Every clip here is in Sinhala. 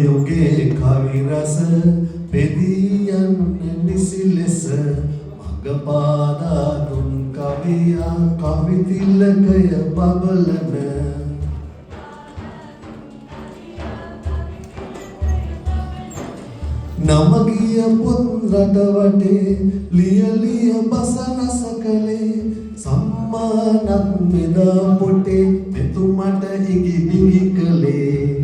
යොගේ කවි රස පෙදියන් නිසි ලෙස මග පාදා දුන් කවියා කවි තිලකය බබලන නමගිය පුත් රට වටේ ලියලිය බස රස කළේ සම්මානත් මෙදා පොටේ මෙතුමට ඉඟි බිඟි කළේ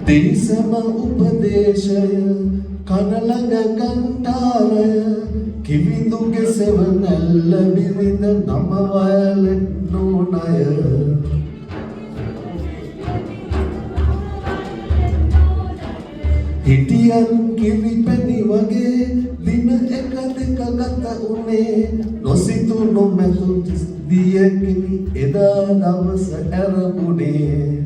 දේශම උපදේශය කනලඟ කණ්ඩාරය කිවිඳුගේ සෙවනැල්ල විවිධ නම වයලට් නෝනය හිටියන් කිරිපැණි වගේ දින එක දෙක ගත උනේ නොසිතු නොමැතු දියකිනි එදා දවස ඇරඹුණේ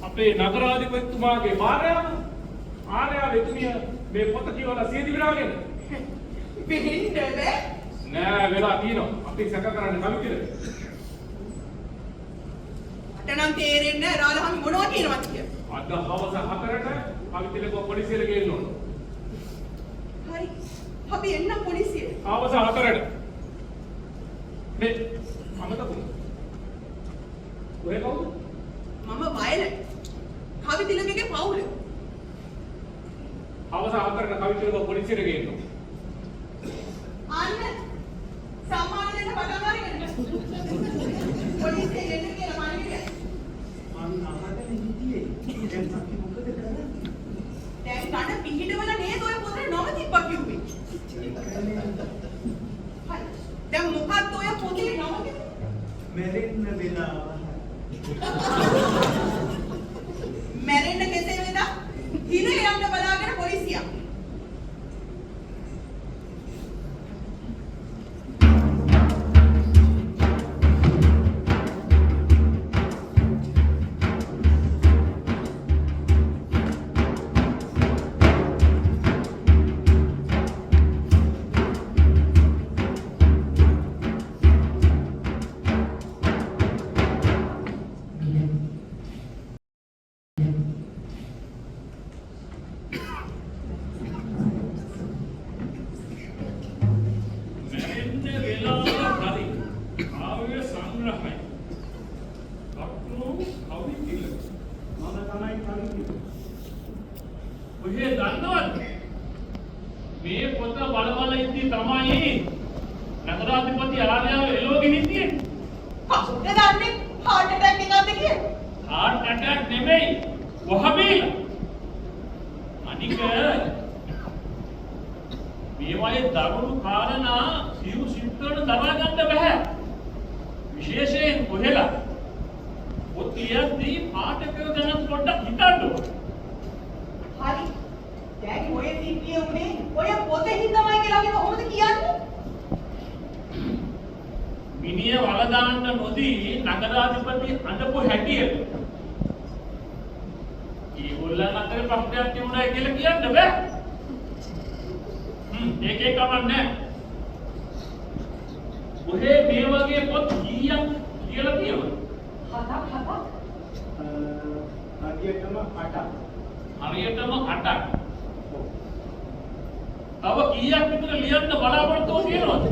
අපේ නගරාධිපතිතුමාගේ භාර්යාව ආර්යාව එතුමිය මේ පොත කියවලා සියදි විරාගෙන වෙන්නේ නෑ වෙලා තියෙනවා අපි සැක කරන්නේ කවි කියලා අටනම් තේරෙන්නේ නෑ රාලහාමි මොනවා කියනවද කියලා අද හවස 4ට කවිතිලක පොලිසියට ගේන්න ඕන හරි අපි එන්න පොලිසියට හවස 4ට මේ අමතකව. ඔය කවුද? මම වයලට්. කවි තිලකගේ පවුල. අවසාන කරන කවි තිලක පොලිසියට ගේනවා. අන්න සම්මාන දෙන්න පටන් අරගෙන. පොලිසිය එන්න කියලා මම කියන්නේ. මම අහගෙන හිටියේ. දැන් අපි මොකද කරන්නේ? දැන් කඩ පිහිටවල නේද ඔය පොතේ නම තිබ්බා කිව්වේ. හරි. දැන් මොකක්ද ඔය පොතේ නම කිව්වේ? මැරෙන්න වෙලාව. මැරෙන්න කෙසේ වෙතත් හිර යන්න බලාගෙන පොලිසියක්. ඔය දන්නවද? මේ පොත බලවල ඉඳි තමයි නගරාධිපති ආර්යාව එළවගෙන ඉන්නේ. කවුද දන්නේ heart attack එකක්ද කියලා? heart attack නෙමෙයි. වහබීල. අනික මේ වගේ දරුණු කාරණා සියු සිත්වලට දරා ගන්න බෑ. විශේෂයෙන් කොහෙලා පොත් ලියද්දී පාඨකව ගැන පොඩ්ඩක් හිතන්න ඕන. හරි. දැන් ඔය සිද්ධිය උනේ ඔය පොතේ හිතමයි කියලා අපි කොහොමද කියන්නේ? මිනිය වල දාන්න නොදී නගරාධිපති අඬපු හැටියට ඒගොල්ලන් අතර ප්‍රශ්නයක් තිබුණා කියලා කියන්න බෑ. ඒකේ කමන්නේ. ඔහේ මේ වගේ පොත් කීයක් කියලා තියෙනවද? හතක්. හරියටම 8ක්. හරියටම 8ක්. තව කීයක් විතර ලියන්න බලාපොරොත්තු වෙනවද?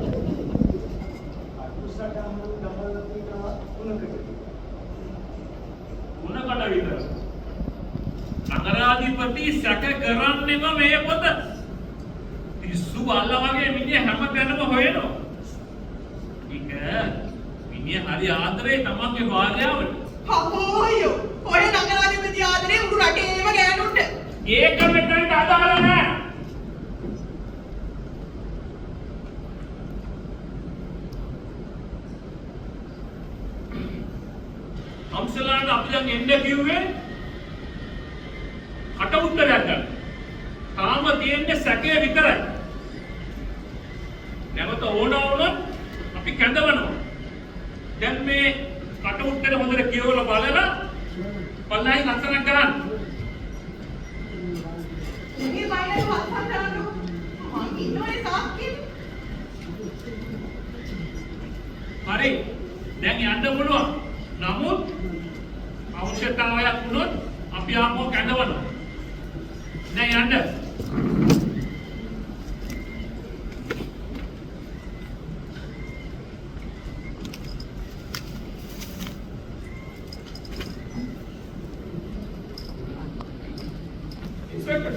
අකුසටම ඩබල් පිටව 3කට. 3කට විතර. නගරාධිපති සැක කරන්නෙම මේ පොත. පිස්සු බල්ලා වගේ මිනිහ හැමතැනම හොයනවා. මිනිහ හරි ආදරේ තමන්ගේ භාර්යාවට. හපෝයෝ. ඔය නගරාධිපති ආදරේ උඩු රටේම ගෑනුන්ට. ඒක මෙතනට අදාළ නැහැ. හම්සලාට අපි දැන් එන්න කිව්වේ කට උත්තරයක් ගන්න. තාම තියෙන්නේ සැකය විතරයි. නැවත ඕන වුණොත් අපි කැඳවනවා. දැන් මේ කට උත්තර හොඳට කියවලා බලලා පල්ලයි නතරක් කරන්න. මේ වයිලට වත්පත් කරන්නකො. මං ඉන්නෝනේ සාක්කිය. හරි. දැන් යන්න පුළුවන්. නමුත් අවශ්‍යතාවයක් වුණොත් අපි ආපහු කැඳවනවා. දැන් යන්න. ඉන්ස්පෙක්ටර්.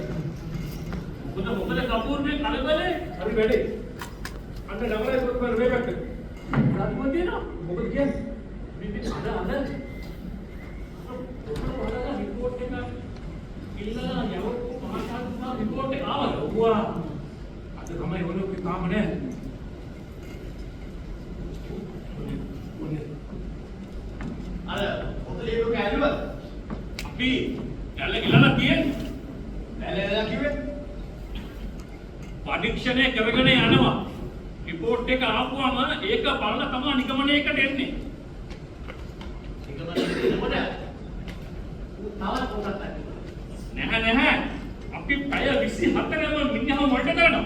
මොකද කපූර් මේ කලබලේ හරි වැඩේ. අන්න නවරේ පොත් මේ පැත්තට. රාජ්මෝහන් දිනන මොකද කියන්නේ? මේ අද රිපෝට් එක ඉල්ලලා යවපු මහාසාතුමා රිපෝට් එක ආවද? ඔව්වා. අද තමයි ඔලුවේ කාම නැහැ. අර පොතේ ලෝක ඇල්ලුවද? අපි ඇල්ල ගිලලා තියෙන්නේ. ඇල්ලලා කිව්වේ? පරීක්ෂණය කරගෙන යනවා. රිපෝට් එක ආපුවම ඒක බලලා තමයි නිගමනයකට එන්නේ. නැහැ. අපි පැය 24ම මිනිහව මොඩ කරනවා.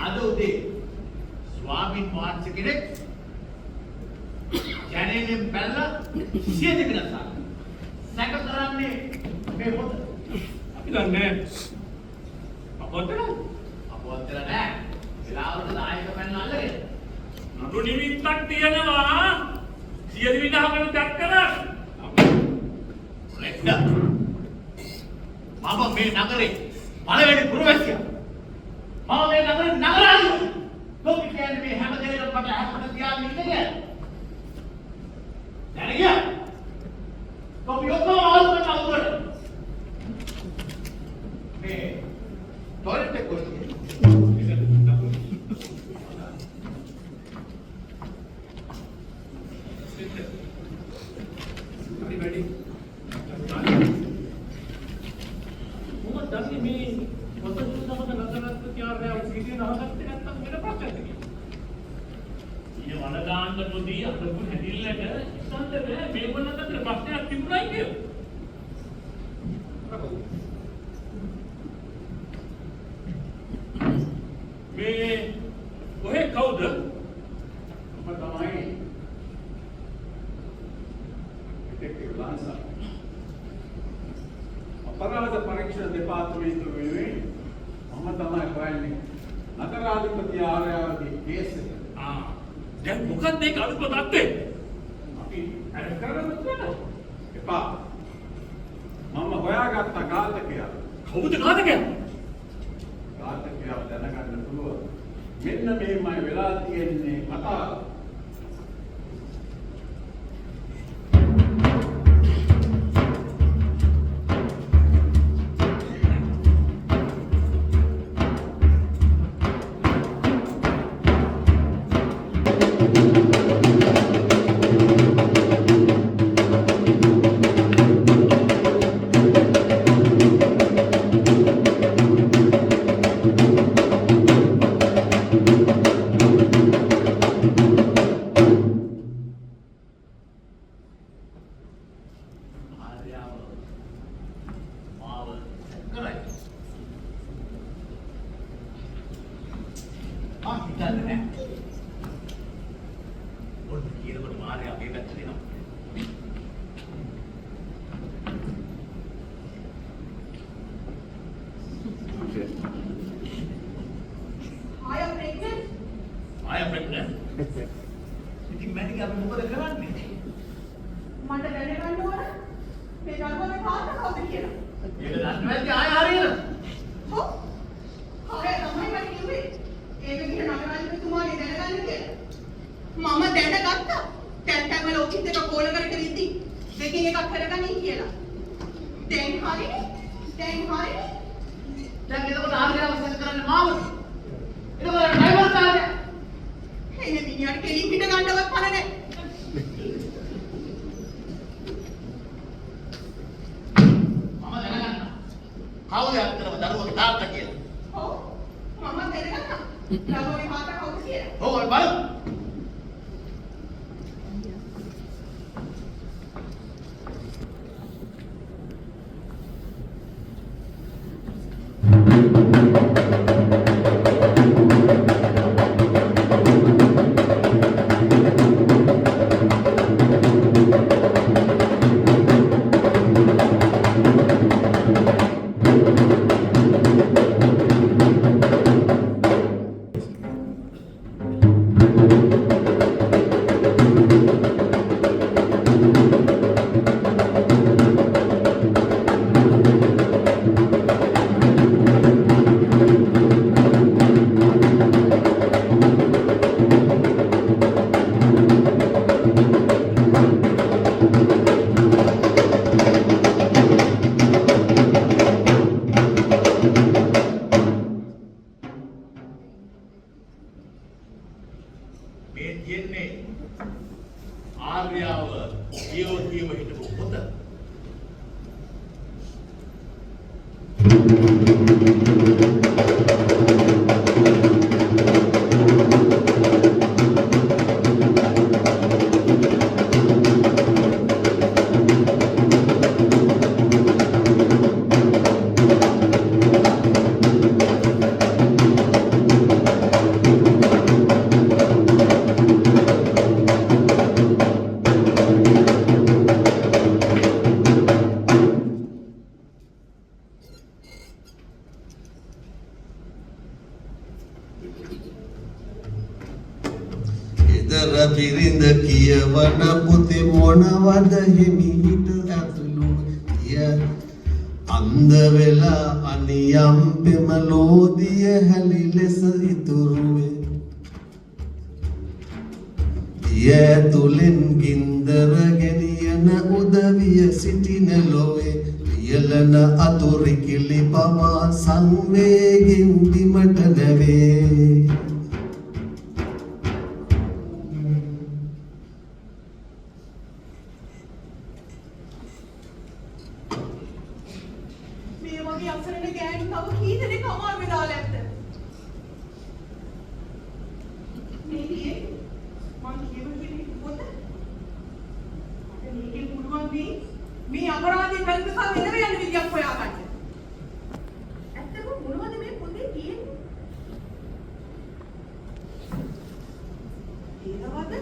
අද උදේ ස්වාමීන් වහන්සේ කෙනෙක් ජනේලෙන් බැලලා සියද වෙනසා. සැක කරන්නේ මේ පොත. අපි දන්නේ අපොතන අපොත්තර නෑ. අඳු නිමිත්තක් තියෙනවා. සියලු විදහකට දැක්කද? රෙක්ඩ. මම මේ නගරේ පළවෙනි පුරවැසියා. මම මේ නගරේ නගරාධිපති. ලෝක කියන්නේ මේ හැම දෙයකම මට අහකට තියාගෙන ඉන්නේ. දැනගියා. කොහොම යොක්කම ආල්මට අවුරට. මේ ටොයිලට් එක කොහෙද? අපරාධ පරීක්ෂණ දෙපාර්තමේන්තුවේ මම තමයි හොයන්නේ නගරාධිපති ආර්යාවගේ කේස් එක. දැන් මොකක්ද ඒක අලුත් තත්ත්වේ? අපි අරන් කරන්නේ එපා. මම හොයාගත්ත ඝාතකයා. කවුද ඝාතකයා? ඝාතකයා දැනගන්න පුළුවන්. මෙන්න මෙහෙමයි වෙලා තියෙන්නේ කතාව. ඉතින් මැනික අපි මොකද කරන්නේ? මට දැනගන්න ඕන මේ දරුවගේ තාත්තා කවුද කියලා. ඒක දන්නේ නැති ආය හරියන. හො? ආය තමයි මට කිව්වේ. ඒක ගිහ නගරාධිපතිතුමාගේ දැනගන්න කියලා. මම දැනගත්තා. දැන් වල ඔෆිස් එක කෝල කරගෙන ඉඳි. දෙකෙන් එකක් කරගන්නයි කියලා. දැන් හරිනේ. දැන් හරිනේ. දැන් එතකොට ආර්යව සෙල් කරන්නේ මාවද? එතකොට ඩ්‍රයිවර් කාර්යය. එනේ මිනිහට කෙලින් පිට ගන්නවත් පණ නැහැ. මම දැනගන්නවා. කවුද අත්‍තරම දරුවගේ තාත්තා කියලා? ඔව්. මම දැනගන්නවා. දරුවගේ තාත්තා කවුද කියලා. ඔව් බලමු. මේ කියන්නේ ආර්යව ජීවිතීව හිටපු පොත. නිතර පිරිඳ කියවන පුතේ මොනවද හිමිහිට ඇතුළු කිය අන්ද වෙලා අනියම් පෙම ලෝදිය හැලි ලෙස ඉතුරුවේ දිය තුලින් ගින්දර ගෙනියන උදවිය සිටින ලොවේ ලියලන අතුරුකිලි පවා සංවේගින් බිමට නැවේ මේ වගේ අසරණ ගෑනු තව කී දෙනෙක් අමාරුවේ දාලා ඇද්ද? මේ මං කියවන්නේ පොත. මට මේකෙන් පුළුවන් මේ අපරාධී කල්පසා වෙනව යන විදියක් හොයාගන්න. ඇත්තම මොනවද මේ පොතේ තියෙන්නේ? ඒනවද?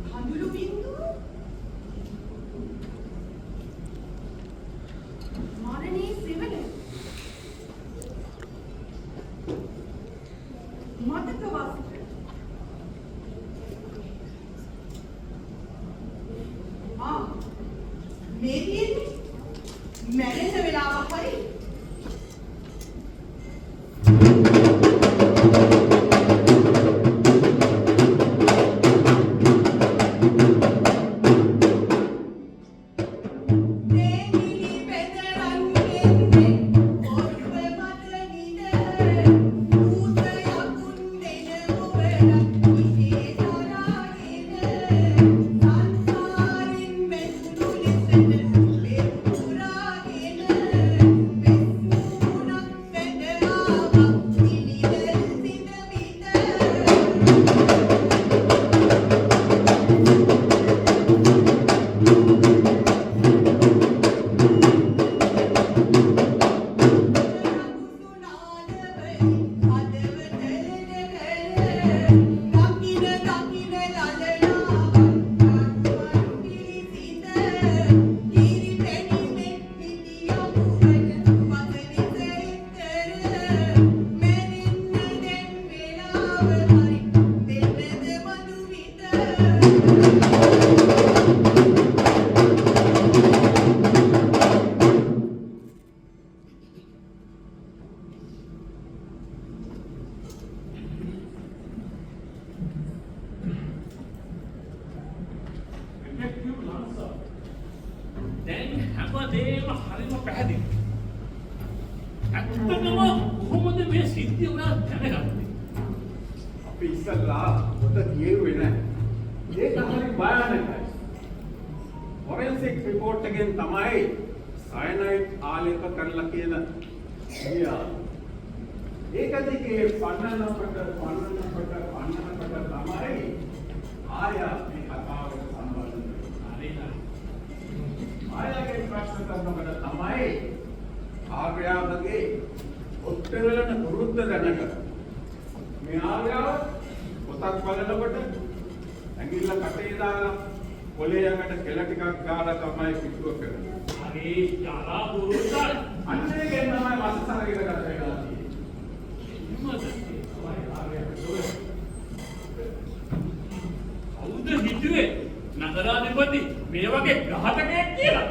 කඳුළු බින්දුව? මරණී සෙවන? මතක වාසිත? මේ තියෙන්නේ මැරෙන්න වෙලාවක් හරි දැන් හැමදේම හරිම පැහැදිලි. ඇත්තටම කොහොමද මේ සිද්ධිය උනා දැනගත්තේ? අපි ඉස්සල්ලා පොත කියෙව්වේ නැහැ. ඒක හරි භයානකයි. ෆොරෙන්සික් රිපෝට් එකෙන් තමයි සයනයිඩ් ආලේප කරලා කියන ගියා. ඒක දිගේ පන්නනකොට තමයි ආයා මේ කතාවට සම්බන්ධ වෙන්නේ. ආයාගේ ප්‍රශ්න කරනකොට තමයි ආර්යාවගේ උත්තරවලට විරුද්ධ දැනගන්න. මේ ආර්යාව පොතක් බලනකොට ඇඟිල්ල කටේ දාලා පොලේ යකට කෙල ටිකක් ගාලා තමයි පිටුව කරන්නේ. හරි යාලා පුරුෂා අන්නේ ගෙන් තමයි වස්සාරගෙන ගත වෙනවා. කවුද හිතුවේ නගරාධිපති මේ වගේ ඝාතකයෙක් කියලා?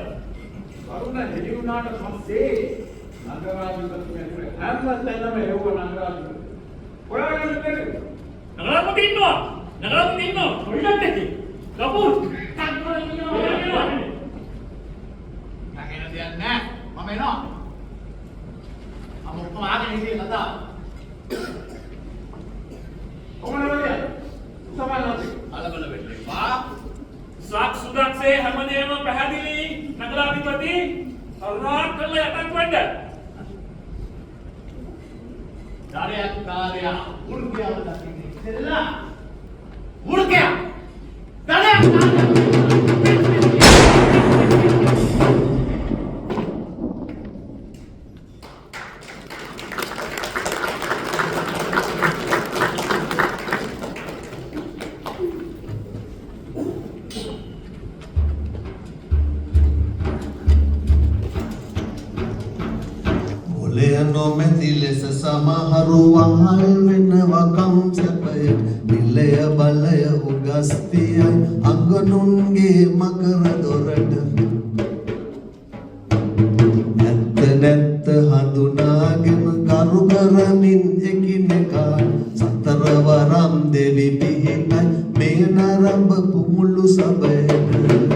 කරුණ හෙළි වුණාට පස්සේ නගරාධිපති හැම තැනම එවුව නගරාධිපති. හොයාගන්න බැරි. නගරාධිපති ඉන්නවා. ටොයිලට් එකේ. කපුල්. නැගෙන දෙයක් නැහැ. මම එනවා. අමුක්කම ආගෙන ඉන්නේ නේද? කොහොමද? සමානයි. අලබල වෙන්න එපා. සාක්ෂුදක්සේ හැමදේම පැහැදිලි නගරාධිපති කරුණාකර කරලා යටත් වෙන්න. ධාරයක් කාර්යය මුර්ගයාව දකින්නේ ඉතිරලා මුර්ගයා ධාරයක් මොලේ නොමැති ලෙස සමහරු වහල් වෙනවා කම් සැපය නිලය බලය උගස්තියයි අගනුන්ගේ මකර දොරට ඇත්ත නැත්ත හඳුනාගෙන කරු කරමින් එකිනෙකා සතරවරම් දෙවි පිහිටයි මේ නරඹපු මුළු සබයට